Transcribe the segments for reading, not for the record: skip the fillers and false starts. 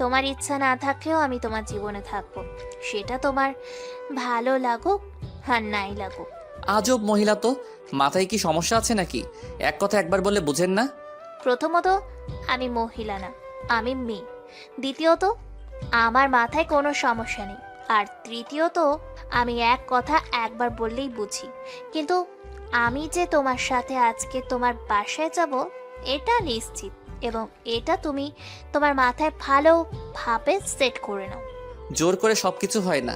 তোমার ইচ্ছা না থাকলেও আমি তোমার জীবনে থাকবো, সেটা তোমার ভালো লাগুক আর নাই লাগুক। আজব মহিলা তো, মাথায় কি সমস্যা আছে নাকি? এক কথা একবার বললে বুঝেন না? প্রথমত, আমি মহিলা না, আমি মেয়ে। দ্বিতীয়ত, আমার মাথায় কোনো সমস্যা নেই। আর তৃতীয়ত, আমি এক কথা একবার বললেই বুঝি। কিন্তু আমি যে তোমার সাথে আজকে তোমার বাসায় যাব এটা নিশ্চিত, এবং এটা তুমি তোমার মাথায় ভালোভাবে সেট করে নাও। জোর করে সবকিছু হয় না।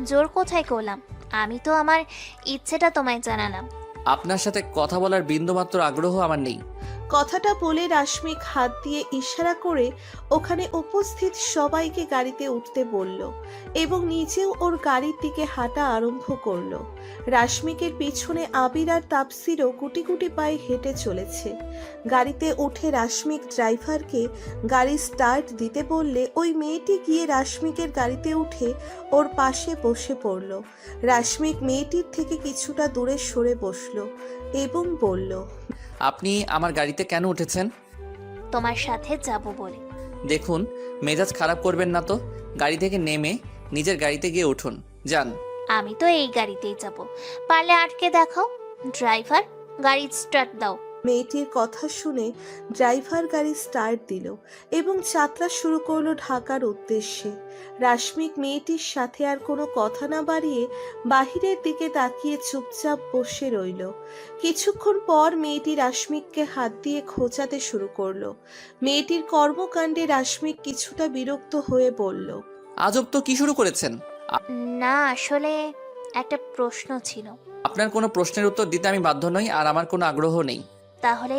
জোর কোথায় করলাম? আমি তো আমার ইচ্ছেটা তোমায় জানালাম। আপনার সাথে কথা বলার বিন্দুমাত্র আগ্রহ আমার নেই। কথাটা বলে রাশমিক হাত দিয়ে ইশারা করে ওখানে উপস্থিত সবাইকে গাড়িতে উঠতে বলল এবং নিজেও ওর গাড়ির দিকে হাঁটা আরম্ভ করলো। রাশমিকের পিছনে আবির আর তাপসিরও গুটি গুটি পায়ে হেঁটে চলেছে। গাড়িতে উঠে রাশমিক ড্রাইভারকে গাড়ি স্টার্ট দিতে বললে ওই মেয়েটি গিয়ে রাশমিকের গাড়িতে উঠে ওর পাশে বসে পড়ল। রাশমিক মেয়েটির থেকে কিছুটা দূরে সরে বসলো এবং বলল, আপনি আমার গাড়িতে কেন উঠেছেন? তোমার সাথে যাব বলে। দেখুন, মেজাজ খারাপ করবেন না তো। গাড়ি থেকে নেমে নিজের গাড়িতে গিয়ে উঠুন, যান। আমি তো এই গাড়িতেই যাব, পারলে আটকে দেখাও। ড্রাইভার, গাড়ি স্টার্ট দাও। মেয়েটির কথা শুনে ড্রাইভার গাড়ি স্টার্ট দিল এবং যাত্রা শুরু করলো ঢাকার উদ্দেশ্যে। রাশমিক মেয়েটির সাথে আর কোনো কথা না বাড়িয়ে বাহিরের দিকে তাকিয়ে চুপচাপ বসে রইল। কিছুক্ষণ পর মেয়েটি রাশমিককে হাত দিয়ে খোঁচাতে শুরু করলো। মেয়েটির কর্মকাণ্ডে রাশমিক কিছুটা বিরক্ত হয়ে বলল, আজব তো, কি শুরু করেছেন? না, আসলে একটা প্রশ্ন ছিল। আপনার কোনো প্রশ্নের উত্তর দিতে আমি বাধ্য নই, আর আমার কোনো আগ্রহ নেই। তাহলে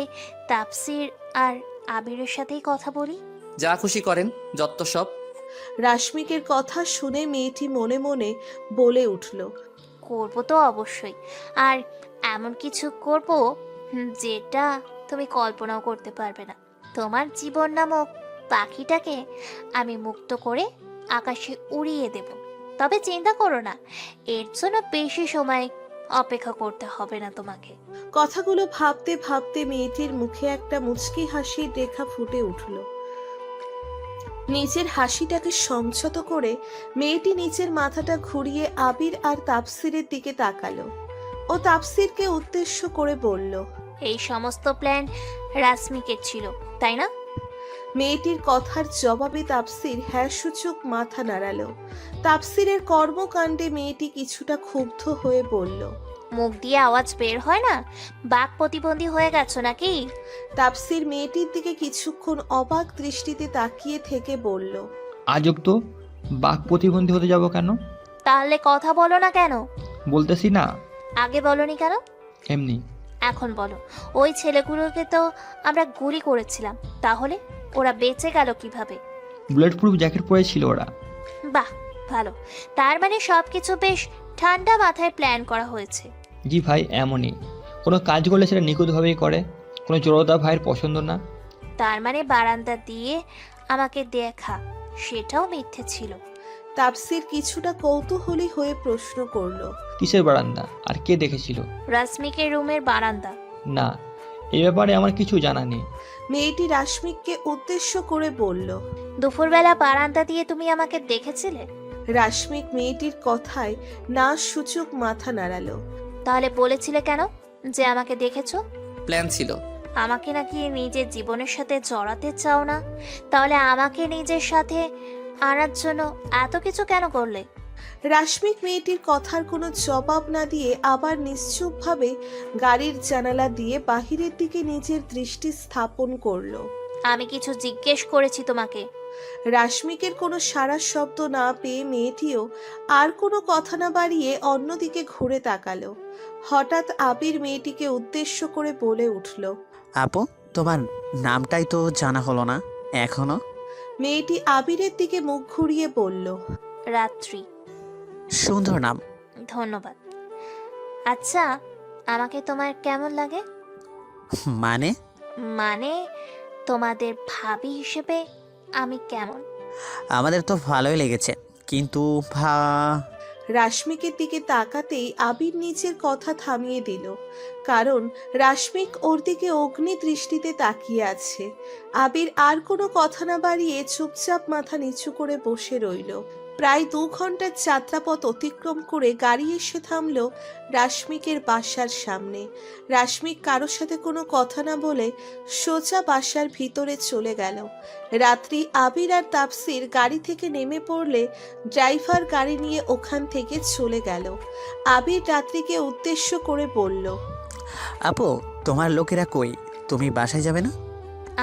তাপসির আর আবিরের সাথেই কথা বলি। যা খুশি করেন, যত সব। রাশমিকের কথা শুনে মেয়েটি মনে মনে বলে উঠল, করবো তো অবশ্যই, আর এমন কিছু করব যেটা তুমি কল্পনাও করতে পারবে না। তোমার জীবন নামক পাখিটাকে আমি মুক্ত করে আকাশে উড়িয়ে দেব। তবে চিন্তা করো না, এর জন্য বেশি সময় অপেক্ষা করতে হবে না তোমাকে। কথাগুলো ভাবতে ভাবতে মেয়েটির মুখে একটা মুচকি হাসির রেখা ফুটে উঠল। নিজের হাসিটাকে সংযত করে মেয়েটি নিজের মাথাটা ঘুরিয়ে আবির আর তাপসিরের দিকে তাকালো ও তাপসিরকে উদ্দেশ্য করে বলল, এই সমস্ত প্ল্যান রাশমিকের ছিল, তাই না? মেয়েটির কথার জবাবে তাপসির হ্যাঁ সূচক মাথা নাড়ালো। তাপসিরের কর্মকাণ্ডে মেয়েটি কিছুটা ক্ষুব্ধ হয়ে বলল, মুখ দিয়ে আওয়াজ বের হয় না? বাক প্রতিবন্ধী হয়ে গেছো নাকি? তাপসির মেয়েটির দিকে কিছুক্ষণ অবাক দৃষ্টিতে তাকিয়ে থেকে বলল, আজব তো, বাক প্রতিবন্ধী হতে যাব কেন? তাহলে কথা বলো না কেন? বলতেছি না। আগে বলনি কেন? এমনি। এখন বলো। ওই ছেলেগুলোকে তো আমরা গুলি করেছিলাম, তাহলে ওরা বেঁচে গেল কিভাবে? বুলেট প্রুফ জ্যাকেট পরেছিল ওরা। বাহ, ভালো। তার মানে সবকিছু বেশ ঠান্ডা মাথায় প্ল্যান করা হয়েছে। জি ভাই, এমনই। কোনো কাজ করলে সেটা নিখুঁতভাবেই করে, কোনো জড়তা ভাইয়ের পছন্দ না। তার মানে বারান্দা দিয়ে আমাকে দেখা, সেটাও মিথ্যে ছিল। তাপসির কিছুটা কৌতূহলী হয়ে প্রশ্ন করলো, কিসের বারান্দা আর কে দেখেছিল? রাশমিকের রুমের বারান্দা। না, এই ব্যাপারে আমার কিছু জানা নেই। মেয়েটি রাশমিককে উদ্দেশ্য করে বলল। দুপুরবেলা বারান্দা দিয়ে তুমি আমাকে দেখেছিলে? রাশমিক মেয়েটির কথায় না সূচক মাথা নাড়ালো। তাহলে বলেছিলে কেন যে আমাকে দেখেছো? প্ল্যান ছিল। আমাকে নাকি নিজের জীবনের সাথে জড়াতে চাও না? তাহলে আমাকে নিজের সাথে আনার জন্য এত কিছু কেন করলে? রাশমিক মেয়েটির কথার কোনো জবাব না দিয়ে আবার নিশ্চুপভাবে গাড়ির জানালা দিয়ে বাহিরের দিকে নিজের দৃষ্টি স্থাপন করলো। আমি কিছু জিজ্ঞেস করেছি তোমাকে। রাশমিকের কোনো সাড়া শব্দ না পেয়ে মেয়েটিও আর কোনো কথা না বাড়িয়ে অন্যদিকে ঘুরে তাকালো। হঠাৎ আবির মেয়েটিকে উদ্দেশ্য করে বলে উঠল, আপু, তোমার নামটাই তো জানা হলো না এখনো। মেয়েটি আবিরের দিকে মুখ ঘুরিয়ে বলল, রাত্রি। সুন্দর নাম। ধন্যবাদ। আচ্ছা, আমাকে তোমার কেমন লাগে? মানে? মানে তোমাদের ভাবি হিসেবে আমি কেমন? আমাদের তো ভালোই লেগেছে, কিন্তু রাশমিকের দিকে তাকাতেই আবির নিজের কথা থামিয়ে দিল, কারণ রাশমিক ওর দিকে অগ্নি দৃষ্টিতে তাকিয়ে আছে। আবির আর কোনো কথা না বাড়িয়ে চুপচাপ মাথা নিচু করে বসে রইল। প্রায় 2 ঘন্টার যাত্রাপথ অতিক্রম করে গাড়ি এসে থামল রাশমিকের বাসার সামনে। রাশমিক কারোর সাথে কোনো কথা না বলে সোজা বাসার ভিতরে চলে গেল। রাত্রি আবির আর তাপসির গাড়ি থেকে নেমে পড়লে ড্রাইভার গাড়ি নিয়ে ওখান থেকে চলে গেল। আবির রাত্রিকে উদ্দেশ্য করে বলল, আপু, তোমার লোকেরা কই? তুমি বাসায় যাবে না?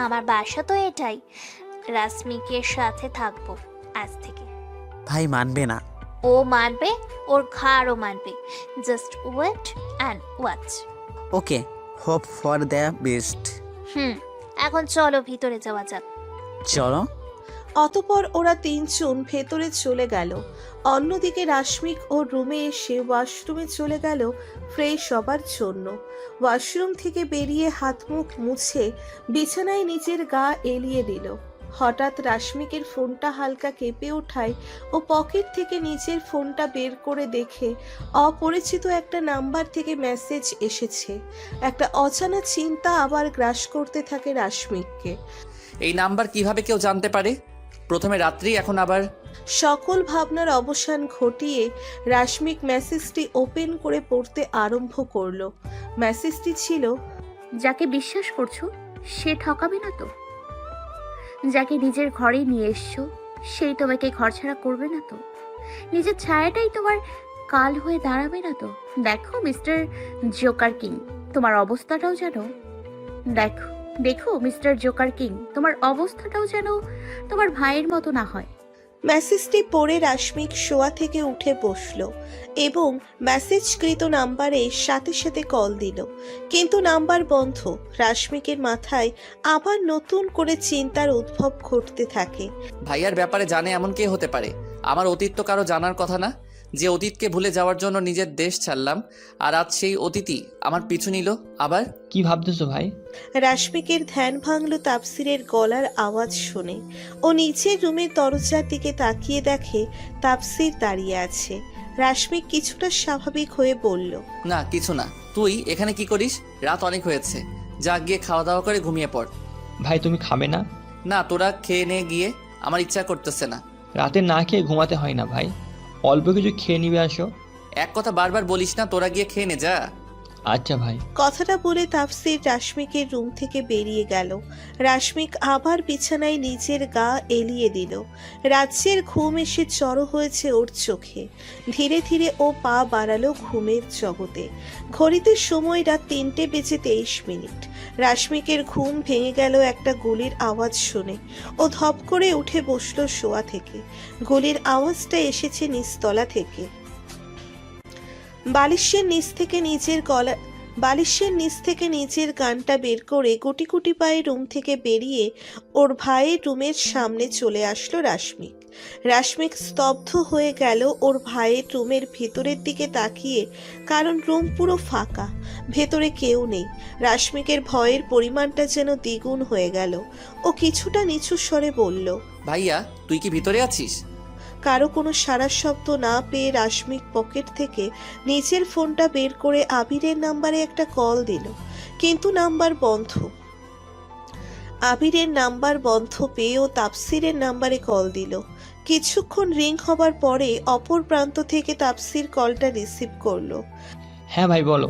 আমার বাসা তো এটাই, রাশমিকের সাথে থাকবো আজ থেকে। ভাই মানবে না। ও মানবে, ওর ঘাড়ও মানবে। Just wait and watch. Okay, hope for the best. এখন চলো ভিতরে যাওয়া যাক। চলো। অতপর ওরা 3 জন ভেতরে চলে গেল। অন্যদিকে রাশমিক ওর রুমে এসে ওয়াশরুমে চলে গেল ফ্রেশ হবার জন্য। ওয়াশরুম থেকে বেরিয়ে হাত মুখ মুছে বিছানায় নিজের গা এলিয়ে দিল। হঠাৎ রাশমিকের ফোনটা হালকা কেঁপে ওঠায় ও পকেট থেকে নিজের ফোনটা বের করে দেখে অপরিচিত একটা নাম্বার থেকে মেসেজ এসেছে। একটা অজানা চিন্তা আবার গ্রাস করতে থাকে রাশমিককে। এই নাম্বার কিভাবে কেউ জানতে পারে? প্রথমে রাত্রি, এখন আবার সকল ভাবনার অবসান ঘটিয়ে রাশমিক মেসেজটি ওপেন করে পড়তে আরম্ভ করলো। মেসেজটি ছিল, যাকে বিশ্বাস করছো সে ঠকাবে না তো? যাকে নিজের ঘরে নিয়ে এসছো সেই তোমাকে ঘরছাড়া করবে না তো? নিজের ছায়াটাই তোমার কাল হয়ে দাঁড়াবে না তো? দেখো মিস্টার জোকার কিং, তোমার অবস্থাটাও যেন দেখো দেখো মিস্টার জোকার কিং, তোমার অবস্থাটাও যেন তোমার ভাইয়ের মতো না হয়। মেসেজটি পড়ে রাশমিক শোয়া থেকে উঠে বসলো এবং মেসেজকৃত নাম্বারে সাথে সাথে কল দিল, কিন্তু নাম্বার বন্ধ। রাশমিকের মাথায় আবার নতুন করে চিন্তার উদ্ভব ঘটতে থাকে। ভাইয়ার ব্যাপারে জানে এমন কে হতে পারে? আমার অতীত তো কারো জানার কথা না, যে অতীতকে ভুলে যাওয়ার জন্য নিজের দেশ ছাড়লাম, আর আজ সেই অতীতই আমার পিছু নিল আবার। কি ভাবতেছো ভাই? রাশমিকের ধ্যান ভাঙল তাপসিরের গলার আওয়াজ শুনে। ও নিচের রুমের দরজার দিকে তাকিয়ে দেখে তাপসির দাঁড়িয়ে আছে। রাশমিক কিছুটা স্বাভাবিক হয়ে বলল, না কিছু না। তুই এখানে কি করিস? রাত অনেক হয়েছে, যা গিয়ে খাওয়া দাওয়া করে ঘুমিয়ে পড়। ভাই তুমি খাবে না? না, তোরা খেয়ে নে গিয়ে, আমার ইচ্ছা করতেছে না। রাতে না খেয়ে ঘুমাতে হয় না ভাই, অল্প কিছু খেয়ে নিবে আসো। এক কথা বারবার বলিস না, তোরা গিয়ে খেয়ে নে যা। আচ্ছা ভাই। কথাটা বলে তাফসির রাশমিকের রুম থেকে বেরিয়ে গেল। রাশমিক আবার বিছানায় নিজের গা এলিয়ে দিল। রাজ্যের ঘুম এসে জড়ো হয়েছে ওর চোখে। ধীরে ধীরে ও পা বাড়ালো ঘুমের জগতে। ঘড়িতে সময় রাত 3:23। রাশমিকের ঘুম ভেঙে গেল একটা গুলির আওয়াজ শুনে। ও ধপ করে উঠে বসলো শোয়া থেকে। গুলির আওয়াজটা এসেছে নিচতলা থেকে। বালিশের নিচ থেকে নিজের গানটা বের করে গুটি গুটি পায়ে রুম থেকে বেরিয়ে ওর ভাইয়ের রুমের সামনে চলে আসলো রাশমিক। রাশমিক স্তব্ধ হয়ে গেল ওর ভাইয়ের রুমের ভেতরের দিকে তাকিয়ে, কারণ রুম পুরো ফাঁকা, ভেতরে কেউ নেই। রাশমিকের ভয়ের পরিমাণটা যেন দ্বিগুণ হয়ে গেল। ও কিছুটা নিচু স্বরে বলল, ভাইয়া তুই কি ভিতরে আছিস? কারো কোনো সারা শব্দ না পেয়ে রাশমিক পকেট থেকে নিজের ফোনটা বের করে আবিরের নাম্বারে একটা কল দিল, কিন্তু নাম্বার বন্ধ। আবিরের নাম্বার বন্ধ পেয়ে ও তাপসিরের নাম্বারে কল দিল। কিছুক্ষণ রিং হবার পরে অপর প্রান্ত থেকে তাপসির কলটা রিসিভ করলো। হ্যাঁ ভাই বলো,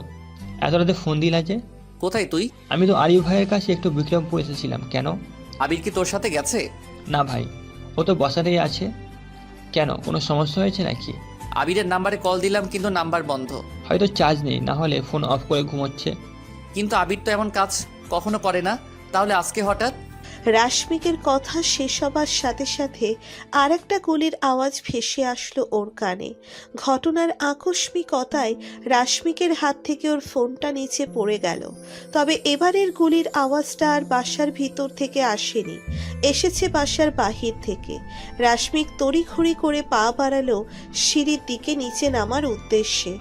এত রাতে ফোন দিলা যে? কোথায় তুই? আমি তো আরিফ ভাইয়ের কাছে একটু বিক্রমপুর এসেছিলাম। কেন? আবির কি তোর সাথে গেছে? না ভাই, ও তো বসাতেই আছে। কেন, কোনো সমস্যা হয়েছে নাকি? আবিরের নাম্বারে কল দিলাম কিন্তু নাম্বার বন্ধ। হয়তো চার্জ নেই, না হলে ফোন অফ করে ঘুমোচ্ছে। কিন্তু আবির তো এমন কাজ কখনো করে না, তাহলে আজকে হঠাৎ? রাশমিকের কথা শেষ হবার সাথে সাথে আর একটা গুলির আওয়াজ ভেসে আসলো ওর কানে। ঘটনার আকস্মিকতায় রাশমিকের হাত থেকে ওর ফোনটা নিচে পড়ে গেল। তবে এবারের গুলির আওয়াজটা আর বাসার ভিতর থেকে আসেনি, এসেছে বাসার বাহির থেকে। রাশমিক তড়িঘড়ি করে পা বাড়ালো সিঁড়ির দিকে নিচে নামার উদ্দেশ্যে।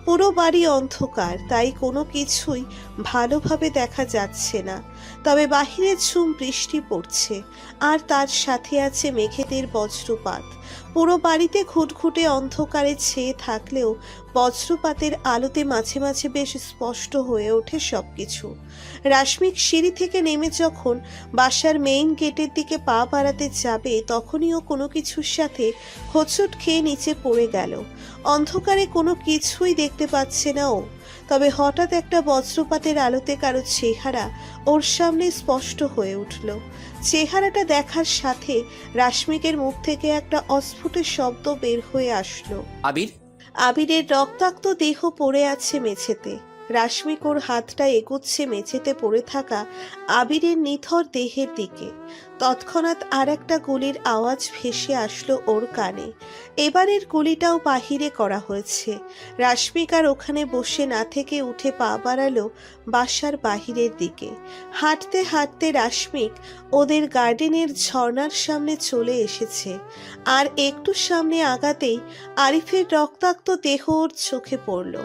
পুরো বাড়ি অন্ধকার, তাই কোনো কিছুই ভালোভাবে দেখা যাচ্ছে না। তবে বাহিরে ঝুম বৃষ্টি পড়ছে, আর তার সাথে আছে মেঘেদের বজ্রপাত। পুরো বাড়িতে ঘুটঘুটে অন্ধকারে ছেয়ে থাকলেও বজ্রপাতের আলোতে মাঝে মাঝে বেশ স্পষ্ট হয়ে ওঠে সবকিছু। রাশমিক সিঁড়ি থেকে নেমে যখন বাসার মেইন গেটের দিকে পা বাড়াতে যাবে, তখনই ও কোনো কিছুর সাথে হোঁচট খেয়ে নিচে পড়ে গেল। অন্ধকারে কোনো কিছুই দেখতে পাচ্ছে না ও। তবে হঠাৎ একটা বজ্রপাতের আলোতে কারো চেহারা ওর সামনে স্পষ্ট হয়ে উঠল। চেহারাটা দেখার সাথে রাশমিকের মুখ থেকে একটা অস্ফুট শব্দ বের হয়ে আসলো। আবির। আবিরের রক্তাক্ত দেহ পড়ে আছে মেঝেতে। রাশমিক ওর হাতটা এগোচ্ছে মেঝেতে পড়ে থাকা আবিরের নিথর দেহের দিকে। তৎক্ষণাৎ আর একটা গুলির আওয়াজ ভেসে আসলো ওর কানে। এবারের গুলিটাও বাহিরে করা হয়েছে। রাশমিক আর ওখানে বসে না থেকে উঠে পা বাড়ালো বাসার বাহিরের দিকে। হাঁটতে হাঁটতে রাশমিক ওদের গার্ডেনের ঝর্ণার সামনে চলে এসেছে। আর একটু সামনে আগাতেই আরিফের রক্তাক্ত দেহ ওর চোখে পড়ল।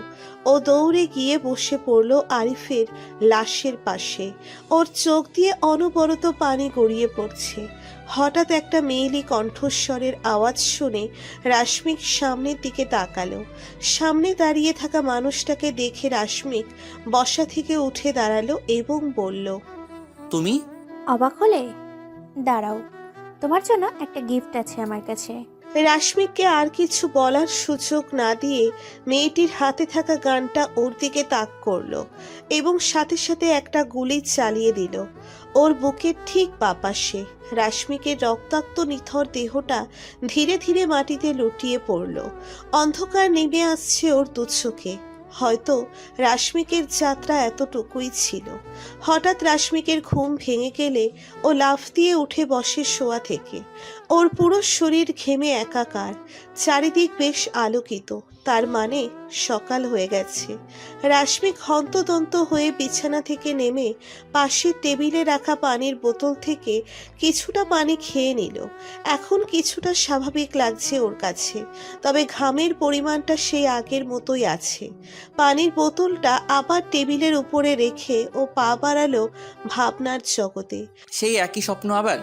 ও দৌড়ে গিয়ে বসে পড়ল আরিফের লাশের পাশে। ওর চোখ দিয়ে অনবরত পানি গড়িয়ে পড়ছে। হঠাৎ একটা মেয়েলি কণ্ঠস্বরের আওয়াজ শুনে রাশমিক সামনের দিকে তাকালো। সামনে দাঁড়িয়ে থাকা মানুষটাকে দেখে রাশমিক বসা থেকে উঠে দাঁড়ালো এবং বলল, তুমি? অবাক হলে? দাঁড়াও, তোমার জন্য একটা গিফট আছে আমার কাছে। রাশমিককে আর কিছু বলার সুযোগ না দিয়ে মেয়েটির হাতে থাকা গানটা ওর দিকে তাক করলো এবং সাথে সাথে একটা গুলি চালিয়ে দিল ওর বুকের ঠিক বাপাশে। রাশমিকের রক্তাক্ত নিথর দেহটা ধীরে ধীরে মাটিতে লুটিয়ে পড়ল। অন্ধকার নেমে আসছে ওর দু চোখে। হয়তো রাশমিকের যাত্রা এতটুকুই ছিল। হঠাৎ রাশমিকের ঘুম ভেঙে গেলে ও লাফ দিয়ে উঠে বসে শোয়া থেকে। ওর পুরো শরীর ঘেমে একাকার। চারিদিক বেশ আলোকিত, তার মানে সকাল হয়ে গেছে। রাশমিক হন্তদন্ত হয়ে বিছানা থেকে নেমে পাশের টেবিলে রাখা পানির বোতল থেকে কিছুটা পানি খেয়ে নিল। এখন কিছুটা স্বাভাবিক লাগছে ওর কাছে, তবে ঘামের পরিমাণটা সেই আগের মতোই আছে। পানির বোতলটা আবার টেবিলের উপরে রেখে ও পা বাড়ালো ভাবনার জগতে। সেই একই স্বপ্ন আবার?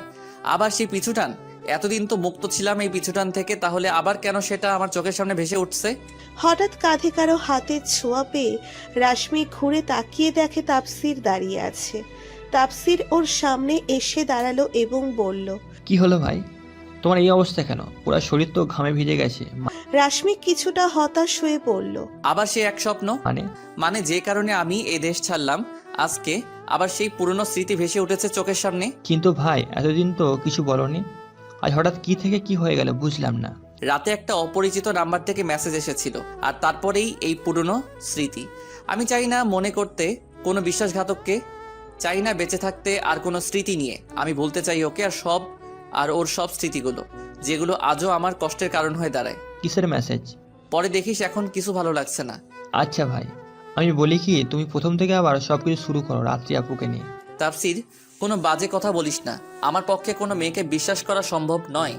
আবার সেই পিছুটান? এতদিন তো মুক্ত ছিলাম এই পিছুটান থেকে, তাহলে আবার কেন সেটা আমার চোখের সামনে ভেসে উঠছে? হঠাৎ কাঁধে কারো হাতের ছোঁয়া পেয়ে রাশমিক ঘুরে তাকিয়ে দেখে তাপসির দাঁড়িয়ে আছে। তাপসির ওর সামনে এসে দাঁড়ালো এবং বলল, কি হলো ভাই, তোমার এই অবস্থা কেন? পুরো শরীর তো ঘামে ভিজে গেছে। রাশমিক কিছুটা হতাশ হয়ে বলল, আবার সেই এক স্বপ্ন? মানে যে কারণে আমি এই দেশ ছাড়লাম, আজকে আবার সেই পুরনো স্মৃতি ভেসে উঠেছে চোখের সামনে। কিন্তু ভাই এতদিন তো কিছু বলনি, আজ হঠাৎ কি থেকে কি হয়ে গেল বুঝলাম না। রাতে একটা অপরিচিত নাম্বার থেকে মেসেজ এসেছিল, আর তারপরেই এই পুরনো স্মৃতি। আমি চাই না মনে করতে কোনো বিশ্বাসঘাতককে, চাই না বেঁচে থাকতে আর কোনো স্মৃতি নিয়ে। আমি বলতে চাই ওকে আর ওর সব স্মৃতিগুলো, যেগুলো আজও আমার কষ্টের কারণ হয়ে দাঁড়ায়। কিসের মেসেজ? পরে দেখিস, এখন কিছু ভালো লাগছে না। আচ্ছা ভাই, আমি বলি কি, তুমি প্রথম থেকে আবার সব কিছু শুরু করো রাত্রি আপুকে নিয়ে। তাফসির, কোনো বাজে কথা বলিস না। আমার পক্ষে কোনো মেয়েকে বিশ্বাস করা সম্ভব নয়।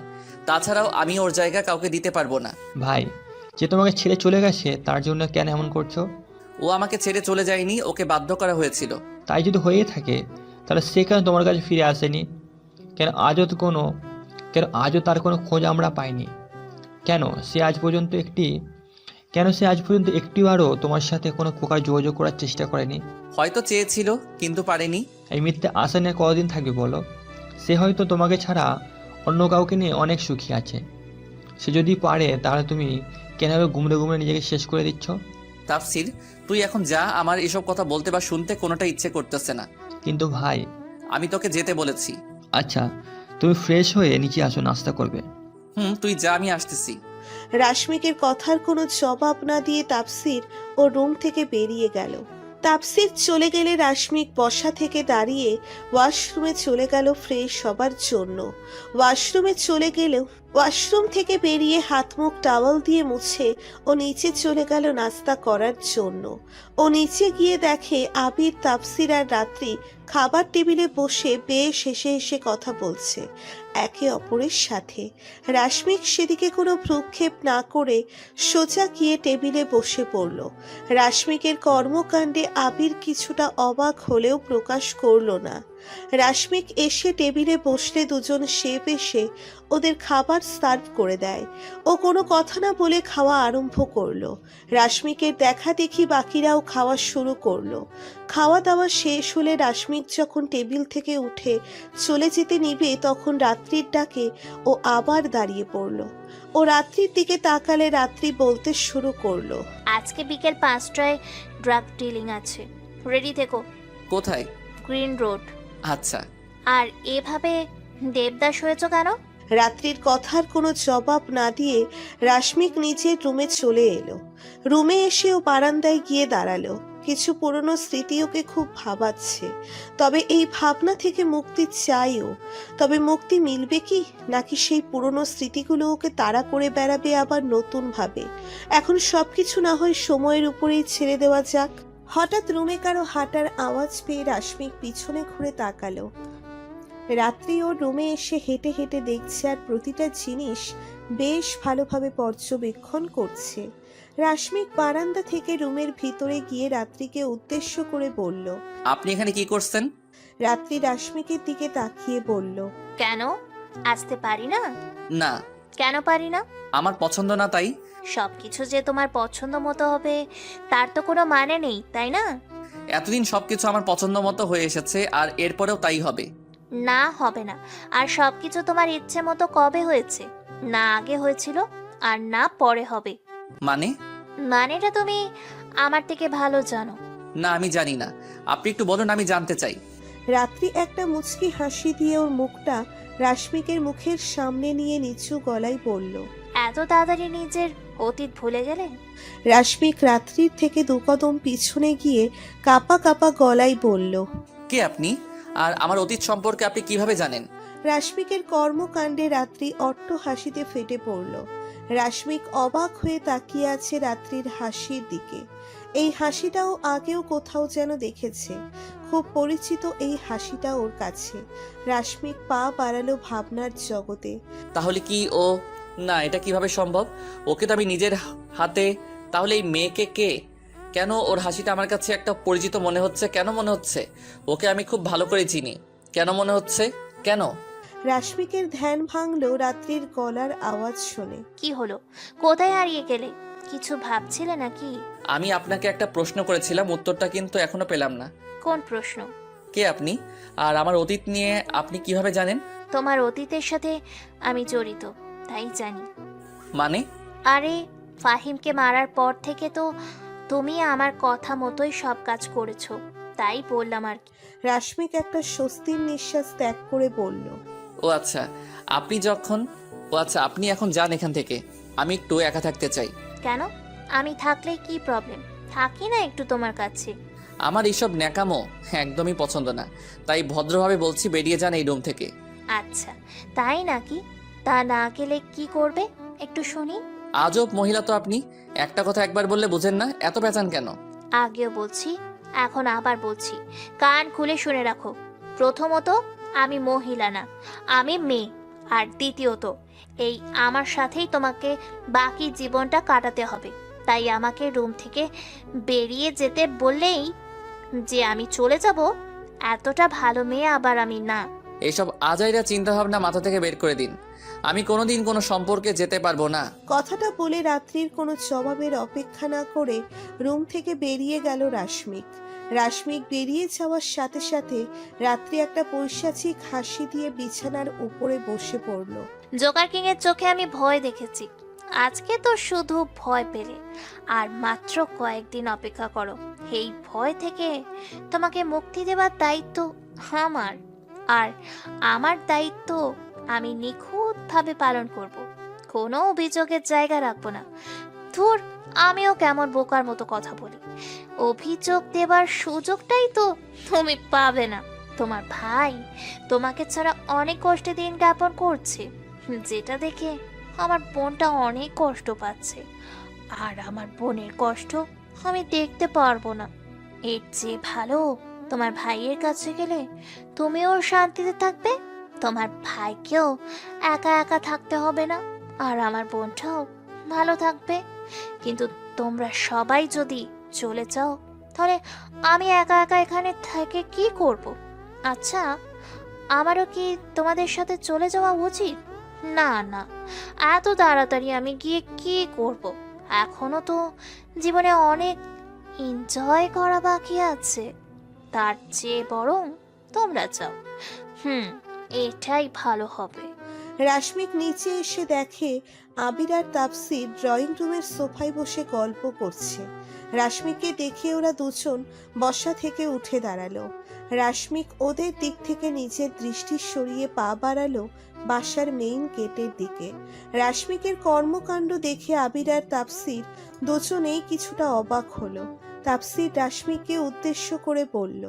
তাছাড়াও আমি ওর জায়গা কাউকে দিতে পারবো না। ভাই, যে তোমাকে ছেড়ে চলে গেছে তার জন্য কেন এমন করছো? ও আমাকে ছেড়ে চলে যায়নি, ওকে বাধ্য করা হয়েছিল। তাই যদি হয়ে থাকে তাহলে সে কেন তোমার কাছে ফিরে আসেনি? কেন আজও তার কোনো খোঁজ আমরা পাইনি? কেন সে আজ পর্যন্ত একটিবারও তোমার সাথে কোনো প্রকার যোগাযোগ করার চেষ্টা করেনি? হয়তো চেয়েছিল কিন্তু পারেনি। এই মিথ্যে আশা নিয়ে কতদিন থাকবে বলো? সে হয়তো তোমাকে ছাড়া অন্য কাউকে নিয়ে অনেক সুখী আছে। সে যদি পারে তাহলে তুমি কেনভাবে গুমড়ে গুমড়ে নিজেকে শেষ করে দিচ্ছ? তাফসির, তুই এখন যা, আমার এসব কথা বলতে বা শুনতে কোনোটা ইচ্ছে করতেছে না। কিন্তু ভাই, আমি তোকে যেতে বলেছি। আচ্ছা তুমি ফ্রেশ হয়ে নিচে আসো, নাস্তা করবে। তুই যা, আমি আসতেছি। রাশমিকের কথার কোনো জবাব না দিয়ে তাপসির ও রুম থেকে বেরিয়ে গেল। তাপসির চলে গেলে রাশমিক বসা থেকে দাঁড়িয়ে ওয়াশরুমে চলে গেল ফ্রেশ হবার জন্য। ওয়াশরুমে চলে গেলেও ওয়াশরুম থেকে বেরিয়ে হাত মুখ টাওয়াল দিয়ে মুছে ও নিচে চলে গেল নাস্তা করার জন্য। ও নিচে গিয়ে দেখে আবির, তাফসির আর রাত্রি খাবার টেবিলে বসে বেশ হেসে হেসে কথা বলছে একে অপরের সাথে। রাশমিক সেদিকে কোনো ভ্রুক্ষেপ না করে সোজা গিয়ে টেবিলে বসে পড়ল। রাশমিকের কর্মকাণ্ডে আবির কিছুটা অবাক হলেও প্রকাশ করল না। রাশমিক এসে টেবিলে বসলে দুজন শেফ এসে ওদের খাবার সার্ভ করে দেয়। ও কোনো কথা না বলে খাওয়া আরম্ভ করলো। রাশমিকের দেখা দেখি বাকিরাও খাওয়া শুরু করলো। খাওয়া দাওয়া শেষ হলে রাশমিক যখন টেবিল থেকে উঠে চলে যেতে নিবে তখন রাত্রির ডাকে ও আবার দাঁড়িয়ে পড়ল। ও রাত্রির দিকে তাকালে রাত্রি বলতে শুরু করলো, আজকে বিকেল 5টায় ড্রাগ ডিলিং আছে, রেডি থেকো। কোথায়? Green road. আচ্ছা। আর এভাবে দেবদাস হয়েছো কেন? রাত্রির কথার কোনো জবাব না দিয়ে রাশমিক নিজের রুমে চলে এলো। রুমে এসে ও বারান্দায় গিয়ে দাঁড়ালো। কিছু পুরনো স্মৃতি ওকে খুব ভাবাচ্ছে। তবে এই ভাবনা থেকে মুক্তি চাইও। তবে মুক্তি মিলবে কি, নাকি সেই পুরনো স্মৃতিগুলো ওকে তাড়া করে বেড়াবে আবার নতুন ভাবে? এখন সবকিছু না হয় সময়ের উপরেই ছেড়ে দেওয়া যাক। হঠাৎ রুমে কারো হাঁটার আওয়াজ পেয়ে রাশমিক পিছনে ঘুরে তাকালো। রাত্রি ওর রুমে এসে হেঁটে হেঁটে দেখছে আর প্রতিটা জিনিস বেশ ভালোভাবে পর্যবেক্ষণ করছে। রাশমিক বারান্দা থেকে রুমের ভিতরে গিয়ে রাত্রিকে উদ্দেশ্য করে বলল। আপনি এখানে কি করছেন? রাত্রি রাশমিকের দিকে তাকিয়ে বলল, কেন আসতে পারি না? না, কেন পারি না? আমার পছন্দ না তাই। সবকিছু যে তোমার পছন্দ মতো হবে তার তো কোনো মানে নেই, তাই না? এতদিন সবকিছু আমার পছন্দ মতো হয়ে এসেছে আর এরপরেও তাই হবে। না, হবে না। আর সবকিছু তোমার ইচ্ছে মতো কবে হয়েছে? না আগে হয়েছিল আর না পরে হবে। মানে? মানেটা তুমি আমার থেকে ভালো জানো। না, আমি জানি না। আপনি একটু বলুন, আমি জানতে চাই। রাত্রি একটা মুচকি হাসি দিয়ে ওর মুখটা রাশমিকের মুখের সামনে নিয়ে নিচু গলায় বলল। এত তাড়াতাড়ি নিজের অতীত ভুলে গেলে? রাশমিক রাত্রির থেকে দু কদম পিছনে গিয়ে কাপা কাপা গলায় বলল। কে আপনি? আর আমার অতীত সম্পর্কে আপনি কিভাবে জানেন? রাশমিকের কর্মকাণ্ডে রাত্রি অট্ট হাসিতে ফেটে পড়ল। রাশমিক অবাক হয়ে তাকিয়ে আছে রাত্রির হাসির দিকে। এই হাসিটাও আগেও কোথাও যেন দেখেছে। খুব পরিচিত এই হাসিটা ওর কাছে। রাশমিক পা বাড়ালো ভাবনার জগতে। তাহলে কি ও? না, এটা কিভাবে সম্ভব? ওকে তো আমি নিজের হাতে। তাহলে এই মেয়েকে কে? কেন ওর হাসিটা আমার কাছে একটা পরিচিত মনে হচ্ছে? কেন মনে হচ্ছে ওকে আমি খুব ভালো করে চিনি? কেন মনে হচ্ছে? কেন? রাশমিকের ধ্যান ভাঙলো রাত্রির গলার আওয়াজ শুনে। কি হলো? কোথায় হারিয়ে গেলে? কিছু ভাবছিলে নাকি? আমি আপনাকে একটা প্রশ্ন করেছিলাম, উত্তরটা কিন্তু এখনো পেলাম না। কোন প্রশ্ন? কে আপনি? আর আমার অতীত নিয়ে আপনি কিভাবে জানেন? তোমার অতীতের সাথে আমি জড়িত, তাই জানি। মানে? আরে, ফাহিমকে মারার পর থেকে তো তুমি আমার কথা মতোই সব কাজ করেছো, তাই বললাম আর কি। রাশমিক একটা স্বস্তির নিঃশ্বাস ত্যাগ করে বলল। ও আচ্ছা, আপনি এখন যান এখান থেকে। আমি একটু একা থাকতে চাই। কেন? আমি থাকলে কি প্রবলেম? থাকি না একটু তোমার কাছে। আমার এইসব ন্যাকামো একদমই পছন্দ না, তাই ভদ্রভাবে বলছি বেরিয়ে যান এই রুম থেকে। আচ্ছা, তাই নাকি? তা না গেলে কি করবে একটু শুনি। আজব মহিলা তো আপনি। একটা কথা একবার বললে বুঝেন না, এত পেঁচান কেন? আগেও বলছি, এখন আবার বলছি, কান খুলে শুনে রাখো। প্রথমত, আমি মহিলা না, আমি মেয়ে। আর দ্বিতীয়ত, এই আমার সাথেই তোমাকে বাকি জীবনটা কাটাতে হবে। তাই আমাকে রুম থেকে বেরিয়ে যেতে বললেই যে আমি চলে যাব, এতটা ভালো মেয়ে আবার আমি না। এইসব আজাইরা চিন্তাভাবনা মাথা থেকে বের করে দিন। আমি কোনোদিন কোনো সম্পর্কে যেতে পারবো না। কথাটা বলে রাত্রির কোনো জবাবের অপেক্ষা না করে রুম থেকে বেরিয়ে গেল রাশমিক। রাশমিক বেরিয়ে যাওয়ার সাথে সাথে রাত্রি একটা পৈশাচিক হাসি দিয়ে বিছানার উপরে বসে পড়ল। জোকার কিং এর চোখে আমি ভয় দেখেছি, আজকে তো শুধু ভয় পেলে। আর মাত্র কয়েকদিন অপেক্ষা করো, এই ভয় থেকে তোমাকে মুক্তি দেওয়ার দায়িত্ব আমার। আর আমার দায়িত্ব আমি নিখুঁতভাবে পালন করব, কোনো অভিযোগের জায়গা রাখবো না। ধুর, আমিও কেমন বোকার মতো কথা বলি। অভিযোগ দেবার সুযোগটাই তো তুমি পাবে না। তোমার ভাই তোমাকে ছাড়া অনেক কষ্টে দিন যাপন করছে, যেটা দেখে আমার বোনটা অনেক কষ্ট পাচ্ছে, আর আমার বোনের কষ্ট আমি দেখতে পারবো না। এর চেয়ে ভালো তোমার ভাইয়ের কাছে গেলে তুমিও শান্তিতে থাকবে, তোমার ভাইকেও একা একা থাকতে হবে না, আর আমার বোনটাও ভালো থাকবে। কিন্তু তোমরা সবাই যদি চলে যাও, তাহলে আমি একা একা এখানে থেকে কি করব? আচ্ছা, আমারও কি তোমাদের সাথে চলে যাওয়া উচিত? না না, এত তাড়াতাড়ি আমি গিয়ে কি করব? এখনো তো জীবনে অনেক এনজয় করা বাকি আছে। তার চেয়ে বরং তোমরা যাও। এটাই ভালো হবে। রাশমিক নিচে এসে দেখে আবির আর তাপসি ড্রয়িং রুমের সোফায় বসে গল্প করছে। রাশমিককে দেখে ওরা দুজন বসা থেকে উঠে দাঁড়ালো। রাশমিক ওদের দিক থেকে নিজের দৃষ্টি সরিয়ে পা বাড়ালো বাসার মেইন গেটের দিকে। রাশমিকের কর্মকাণ্ড দেখে আবির আর তাপসির দুজনেই কিছুটা অবাক হলো। তাপসি রাশমিককে উদ্দেশ্য করে বলল,